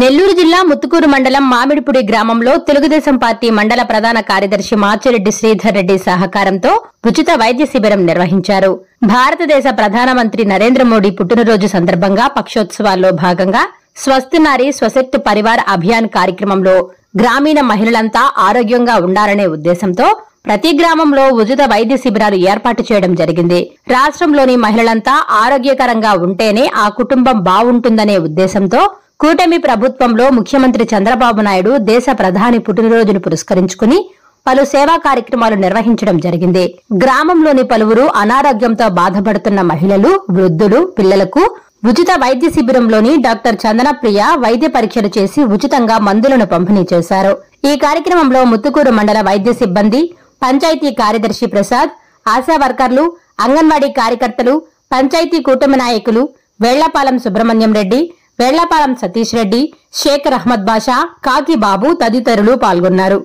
నెల్లూరు జిల్లా ముత్తుకూరు మండలం మామిడిపుడి గ్రామంలో తెలుగుదేశం పార్టీ మండల ప్రధాన కార్యదర్శి మాచిరెడ్డి శ్రీధర్ రెడ్డి సహకారంతో ఉచిత వైద్య శిబిరం నిర్వహించారు. భారతదేశ ప్రధానమంత్రి నరేంద్ర మోడీ పుట్టినరోజు సందర్భంగా పక్షోత్సవాల్లో భాగంగా స్వస్థ నారీ స్వశక్తి పరివార్ అభియాన్ కార్యక్రమంలో గ్రామీణ మహిళలంతా ఆరోగ్యంగా ఉండాలనే ఉద్దేశంతో ప్రతి గ్రామంలో ఉచిత వైద్య శిబిరాలు ఏర్పాటు చేయడం జరిగింది. రాష్ట్రంలోని మహిళలంతా ఆరోగ్యకరంగా ఉంటేనే ఆ కుటుంబం బావుంటుందనే ఉద్దేశంతో కూటమి ప్రభుత్వంలో ముఖ్యమంత్రి చంద్రబాబు నాయుడు దేశ ప్రధాని పుట్టినరోజును పురస్కరించుకుని పలు సేవా కార్యక్రమాలు నిర్వహించడం జరిగింది. గ్రామంలోని పలువురు అనారోగ్యంతో బాధపడుతున్న మహిళలు, వృద్ధులు, పిల్లలకు ఉచిత వైద్య శిబిరంలోని డాక్టర్ చందనప్రియ వైద్య పరీక్షలు చేసి ఉచితంగా మందులను పంపిణీ చేశారు. ఈ కార్యక్రమంలో ముత్తుకూరు మండల వైద్య సిబ్బంది, పంచాయతీ కార్యదర్శి ప్రసాద్, ఆశా వర్కర్లు, అంగన్వాడీ కార్యకర్తలు, పంచాయతీ కూటమి నాయకులు వెళ్లపాలెం సుబ్రహ్మణ్యం రెడ్డి, వెళ్లపాలెం సతీష్ రెడ్డి, షేక్ అహ్మద్ బాషా, కాకి బాబు తదితరులు పాల్గొన్నారు.